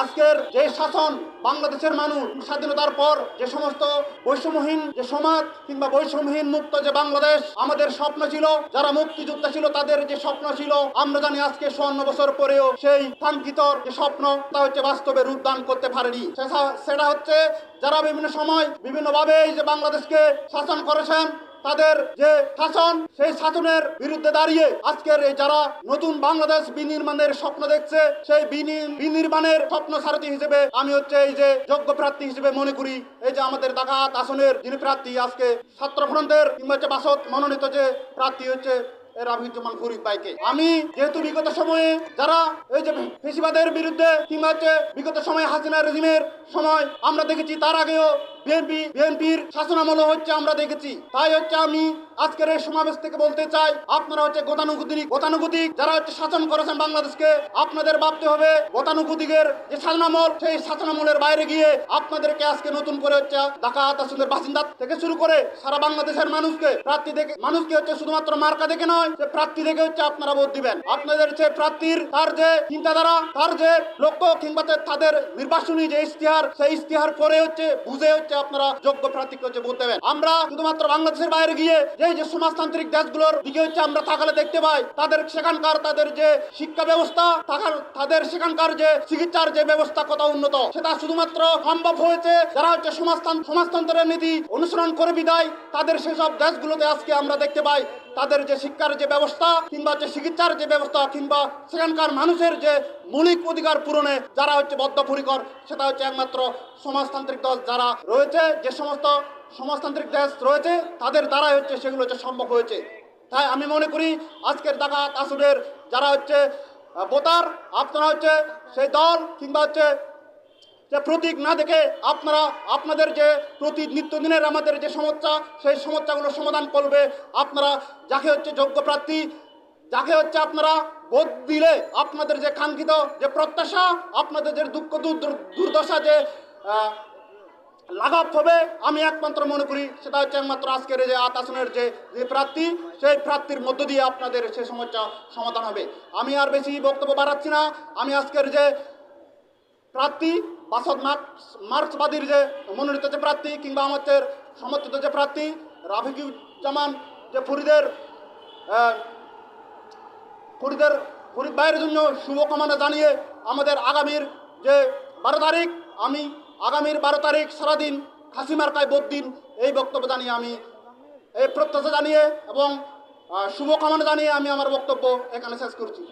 আজকের যে শাসন বাংলাদেশের মানুষ স্বাধীনতার পর যে সমস্ত বৈষম্যহীন যে সমাজ কিংবা বৈষম্যহীন মুক্ত যে বাংলাদেশ আমাদের স্বপ্ন ছিল, যারা মুক্তিযোদ্ধা ছিল তাদের যে স্বপ্ন ছিল, আমরা জানি আজকে 54 বছর পরেও সেই কাঙ্ক্ষিত যে স্বপ্ন তা হচ্ছে বাস্তবে রূপদান করতে পারেনি। সেটা হচ্ছে যারা বিভিন্ন সময় বিভিন্নভাবে এই যে বাংলাদেশকে শাসন করেছেন, তাদের যে শাসন সেই শাসনের বিরুদ্ধে দাঁড়িয়ে আজকের এই যারা নতুন বাংলাদেশ বিনির্মাণের স্বপ্ন দেখছে, সেই বিনির্মাণের স্বপ্ন সারথি হিসেবে আমি হচ্ছে এই যে যোগ্য প্রার্থী হিসেবে মনে করি এই যে আমাদের ডাকাত আসনের যিনি প্রার্থী আজকে ছাত্র ফ্রন্টের কিংবা হচ্ছে বাসদ মনোনীত যে প্রার্থী হচ্ছে রাফিজুজ্জামান ফরিদ ভাইকে। আমি যেহেতু বিগত সময়ে যারা এই যে ফেসিবাদের বিরুদ্ধে কিংবা হচ্ছে বিগত সময়ে হাসিনা রেজিমের সময় আমরা দেখেছি, তার আগেও বিএনপির শাসনামল হচ্ছে আমরা দেখেছি। তাই হচ্ছে আমি আজকের এই সমাবেশ থেকে বলতে চাই, আপনারা হচ্ছে গতানুগতিক যারা হচ্ছে শাসন করেছেন বাংলাদেশকে, আপনাদের ভাবতে হবে গতানুগতিকের যে শাসনামল সেই শাসনামলের বাইরে গিয়ে আপনাদেরকে আজকে নতুন করে হচ্ছে ডাকাত আসনের বাসিন্দা থেকে শুরু করে সারা বাংলাদেশের মানুষকে হচ্ছে শুধুমাত্র মার্কা দেখে নয়, যে প্রার্থী দেখে হচ্ছে আপনারা ভোট দিবেন। আপনাদের যে প্রার্থীর তার যে চিন্তাধারা, তার যে লক্ষ্য কিংবা তাদের নির্বাচনী যে ইশতেহার, সেই ইশতেহার পরে হচ্ছে বুঝে হচ্ছে আপনারা যোগ্য প্রার্থীকে হচ্ছে ভোট দেবেন। আমরা শুধুমাত্র বাংলাদেশের বাইরে গিয়ে যে সমাজতান্ত্রিক দেশগুলোর দিকে হচ্ছে আমরা তাকালে দেখতে পাই তাদের সেখানকার তাদের যে শিক্ষা ব্যবস্থা, তাদের সেখানকার যে চিকিৎসার যে ব্যবস্থা কত উন্নত, সেটা শুধুমাত্র সম্ভব হয়েছে যারা হচ্ছে সমাজতন্ত্রের নীতি অনুসরণ করে বিদায় তাদের সেসব দেশগুলোতে আজকে আমরা দেখতে পাই তাদের যে শিক্ষার যে ব্যবস্থা কিংবা যে চিকিৎসার যে ব্যবস্থা কিংবা সেখানকার মানুষের যে মৌলিক অধিকার পূরণে যারা হচ্ছে বদ্ধপরিকর, সেটা হচ্ছে একমাত্র সমাজতান্ত্রিক দল যারা রয়েছে, যে সমস্ত সমাজতান্ত্রিক দেশ রয়েছে তাদের দ্বারাই হচ্ছে সেগুলো হচ্ছে সম্ভব হয়েছে। তাই আমি মনে করি আজকের ডাকাত আসনের যারা হচ্ছে ভোটার, আপনারা হচ্ছে সেই দল কিংবা হচ্ছে যে প্রতীক না দেখে আপনারা আপনাদের যে নিত্যদিনের আমাদের যে সমস্যা সেই সমস্যাগুলো সমাধান করবে আপনারা যাকে হচ্ছে যোগ্য প্রার্থী, যাকে হচ্ছে আপনারা ভোট দিলে আপনাদের যে কাঙ্ক্ষিত যে প্রত্যাশা, আপনাদের যে দুঃখ দুর্দশা যে লাঘব হবে, আমি একমাত্র মনে করি সেটা হচ্ছে একমাত্র আজকের যে আসনের যে প্রার্থী, সেই প্রার্থীর মধ্য দিয়ে আপনাদের সেই সমস্যা সমাধান হবে। আমি আর বেশি বক্তব্য বাড়াচ্ছি না। আমি আজকের যে প্রার্থী বাসদ মার্ক্সবাদীর যে মনোনীত যে প্রার্থী কিংবা আমাদের সমর্থিত যে প্রার্থী রাফিজুজ্জামান যে ফরিদ ভাইয়ের জন্য শুভকামনা জানিয়ে আমাদের আগামীর যে 12 তারিখ, আমি আগামীর 12 তারিখ সারাদিন খাসি মার্কায় ভোট দিন এই বক্তব্য জানিয়ে আমি এই প্রত্যাশা জানিয়ে এবং শুভকামনা জানিয়ে আমি আমার বক্তব্য এখানে শেষ করছি।